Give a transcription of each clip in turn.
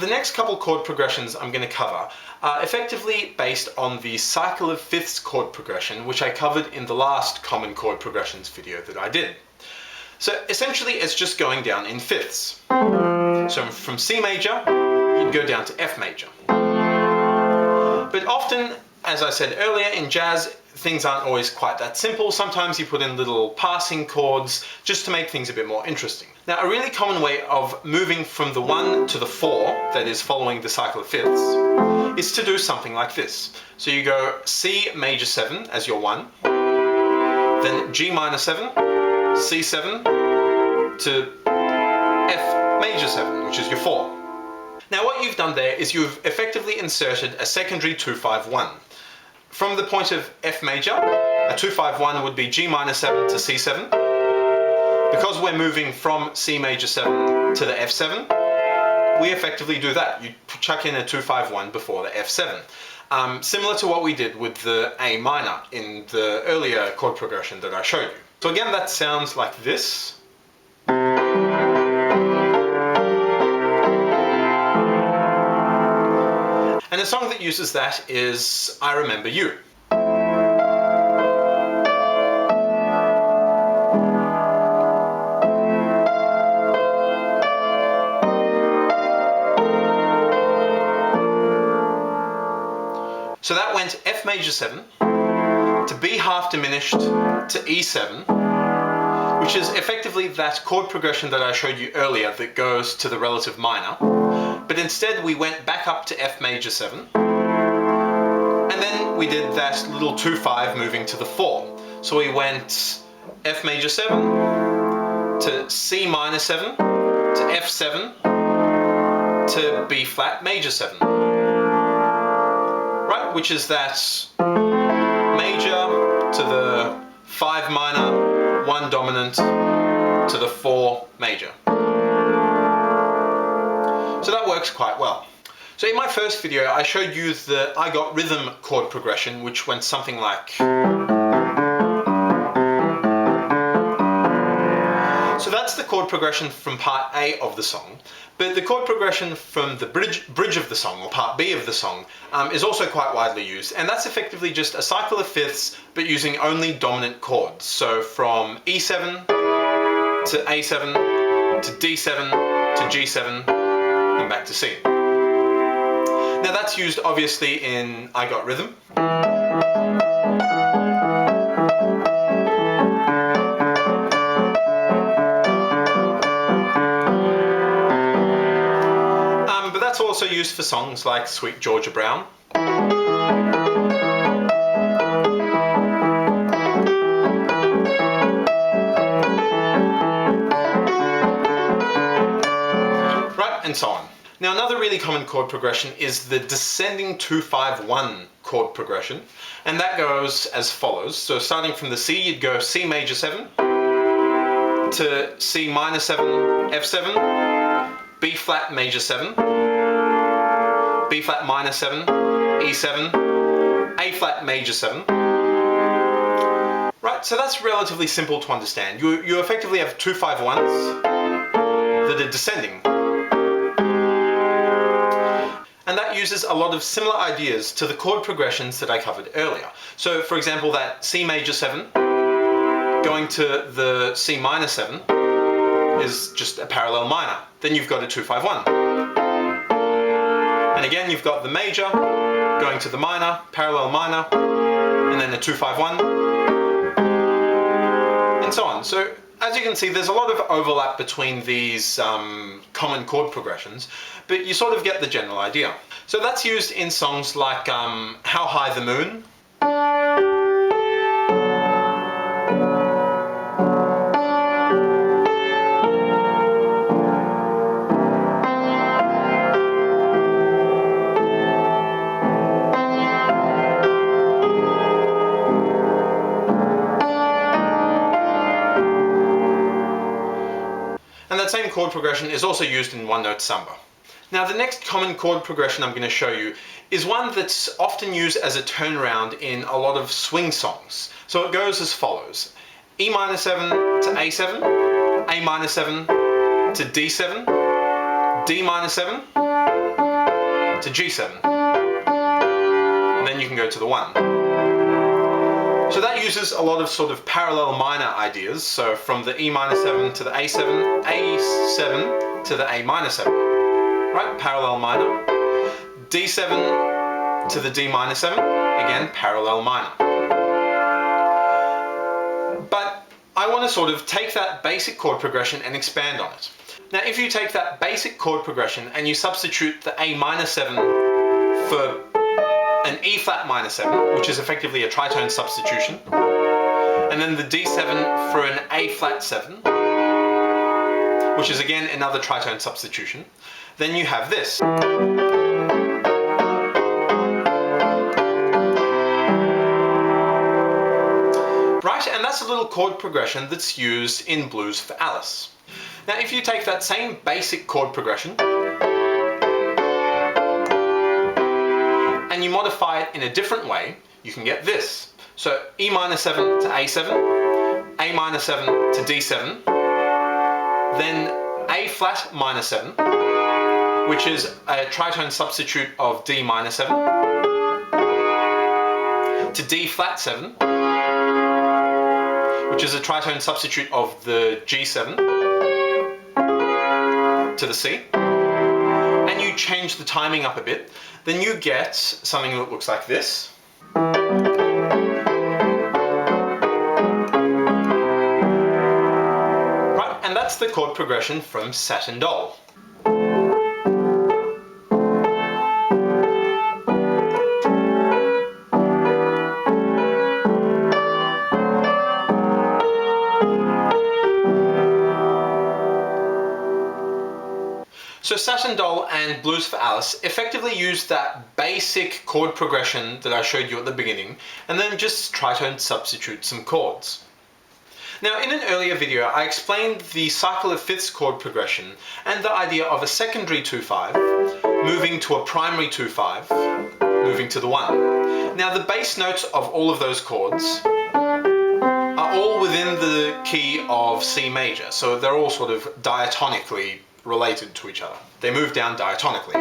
the next couple chord progressions I'm going to cover are effectively based on the cycle of fifths chord progression, which I covered in the last common chord progressions video that I did. So essentially it's just going down in fifths. So from C major, you'd go down to F major. But often, as I said earlier, in jazz, things aren't always quite that simple. Sometimes you put in little passing chords just to make things a bit more interesting. Now, a really common way of moving from the 1 to the 4, that is following the cycle of fifths, is to do something like this. So you go C major 7 as your 1, then G minor 7, C7 to F major 7, which is your 4. Now what you've done there is you've effectively inserted a secondary 2-5-1. From the point of F major, a 2-5-1 would be G minor 7 to C7. Because we're moving from C major 7 to the F7, we effectively do that. You chuck in a 2-5-1 before the F7. Similar to what we did with the A minor in the earlier chord progression that I showed you. So again, that sounds like this. And a song that uses that is I Remember You. So that went F major 7 to B half diminished to E7, which is effectively that chord progression that I showed you earlier that goes to the relative minor. But instead we went back up to F major 7, and then we did that little 2-5 moving to the 4. So we went F major 7 to C minor 7 to F7 to B flat major 7. Right, which is that major to the 5 minor, 1 dominant to the 4 major. So that works quite well. So in my first video I showed you the I Got Rhythm chord progression, which went something like... So that's the chord progression from part A of the song, but the chord progression from the bridge of the song, or part B of the song, is also quite widely used, and that's effectively just a cycle of fifths but using only dominant chords. So from E7 to A7 to D7 to G7 and back to C. Now that's used obviously in I Got Rhythm. But that's also used for songs like Sweet Georgia Brown. Right, and so on. Now another really common chord progression is the descending 2-5-1 chord progression, and that goes as follows. So starting from the C, you'd go C major 7 to C minor 7, F7, B flat major 7, B flat minor 7, E7, A flat major 7. Right, so that's relatively simple to understand. You effectively have 2-5-1s that are descending. And that uses a lot of similar ideas to the chord progressions that I covered earlier. So for example, that C major 7 going to the C minor 7 is just a parallel minor. Then you've got a 2-5-1. And again, you've got the major going to the minor, parallel minor, and then a 2-5-1, and so on. So as you can see, there's a lot of overlap between these common chord progressions, but you sort of get the general idea. So that's used in songs like How High the Moon, and that same chord progression is also used in one-note samba. Now the next common chord progression I'm going to show you is one that's often used as a turnaround in a lot of swing songs. So it goes as follows: E minor 7 to A7, A minor 7 to D7, D minor 7, to G7. And then you can go to the 1. So that uses a lot of sort of parallel minor ideas. So from the E-7 to the A7, A7 to the A-7, right? Parallel minor. D7 to the D-7, again, parallel minor. But I want to sort of take that basic chord progression and expand on it. Now, if you take that basic chord progression and you substitute the A-7 for an E-flat minor 7, which is effectively a tritone substitution, and then the D7 for an A-flat 7, which is again another tritone substitution, then you have this. Right, and that's a little chord progression that's used in Blues for Alice. Now, if you take that same basic chord progression and you modify it in a different way, you can get this. So E-7 to A7, A-7 to D7, then A-flat minor 7, which is a tritone substitute of D-7, to D-flat 7, which is a tritone substitute of the G7, to the C, and you change the timing up a bit, then you get something that looks like this. Right, and that's the chord progression from Satin Doll. So Satin Doll and Blues for Alice effectively use that basic chord progression that I showed you at the beginning, and then just tritone substitute some chords. Now, in an earlier video, I explained the cycle of fifths chord progression and the idea of a secondary 2-5 moving to a primary 2-5, moving to the 1. Now, the bass notes of all of those chords are all within the key of C major, so they're all sort of diatonically related to each other. They move down diatonically.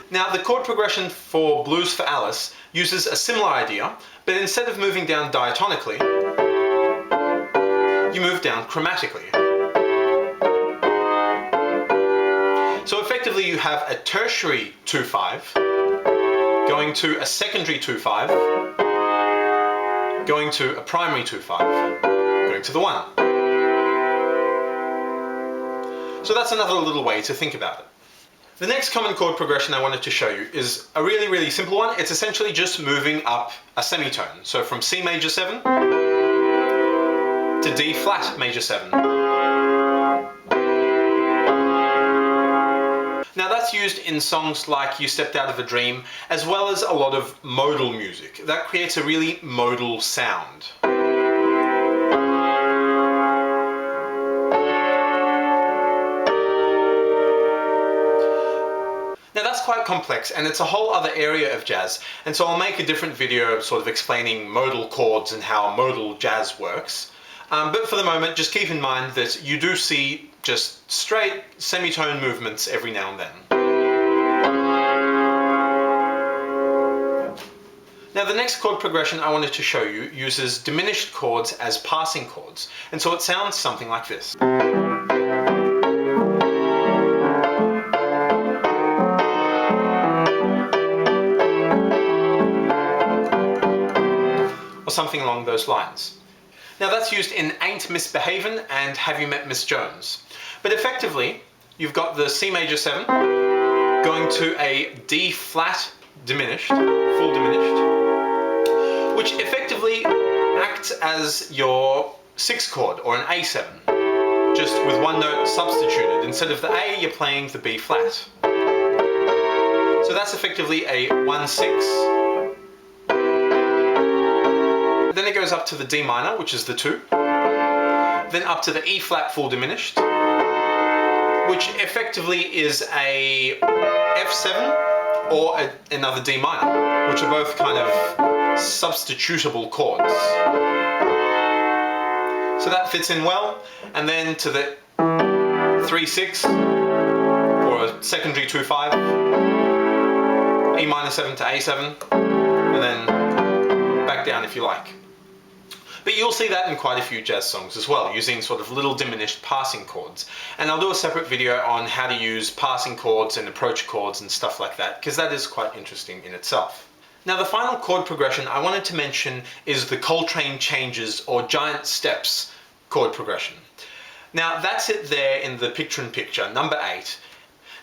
Now, the chord progression for Blues for Alice uses a similar idea, but instead of moving down diatonically, you move down chromatically. So effectively you have a tertiary 2-5 going to a secondary 2-5 going to a primary 2-5 going to the 1. So that's another little way to think about it. The next common chord progression I wanted to show you is a really, really simple one. It's essentially just moving up a semitone. So from C major 7 to D flat major 7. Now that's used in songs like You Stepped Out of a Dream, as well as a lot of modal music. That creates a really modal sound. Quite complex, and it's a whole other area of jazz, and so I'll make a different video sort of explaining modal chords and how modal jazz works. But for the moment, just keep in mind that you do see just straight semitone movements every now and then. Now the next chord progression I wanted to show you uses diminished chords as passing chords, and so it sounds something like this. Something along those lines. Now that's used in Ain't Misbehavin' and Have You Met Miss Jones. But effectively, you've got the C major 7 going to a D flat diminished, full diminished, which effectively acts as your 6th chord, or an A7, just with one note substituted. Instead of the A, you're playing the B flat. So that's effectively a 1-6. Then it goes up to the D minor, which is the 2. Then up to the E flat full diminished, which effectively is a F7 or another D minor, which are both kind of substitutable chords. So that fits in well. And then to the 3-6 or a secondary 2-5. E7 to A7, and then back down if you like. But you'll see that in quite a few jazz songs as well, using sort of little diminished passing chords. And I'll do a separate video on how to use passing chords and approach chords and stuff like that, because that is quite interesting in itself. Now the final chord progression I wanted to mention is the Coltrane changes or giant steps chord progression. Now that's it there in the picture-in-picture, number 8.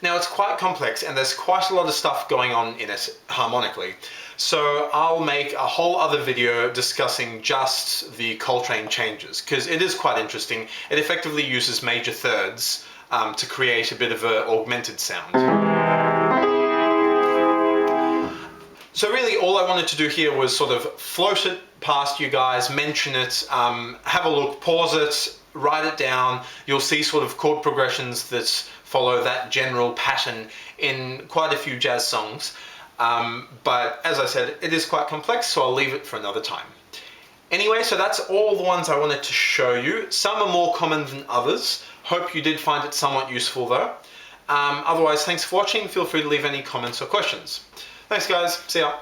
Now it's quite complex and there's quite a lot of stuff going on in it harmonically. So I'll make a whole other video discussing just the Coltrane changes, because it is quite interesting. It effectively uses major thirds to create a bit of an augmented sound. So really all I wanted to do here was sort of float it past you guys, mention it, have a look, pause it, write it down. You'll see sort of chord progressions that follow that general pattern in quite a few jazz songs. But as I said, it is quite complex, so I'll leave it for another time. Anyway, so that's all the ones I wanted to show you. Some are more common than others. Hope you did find it somewhat useful though. Otherwise, thanks for watching. Feel free to leave any comments or questions. Thanks guys, see ya.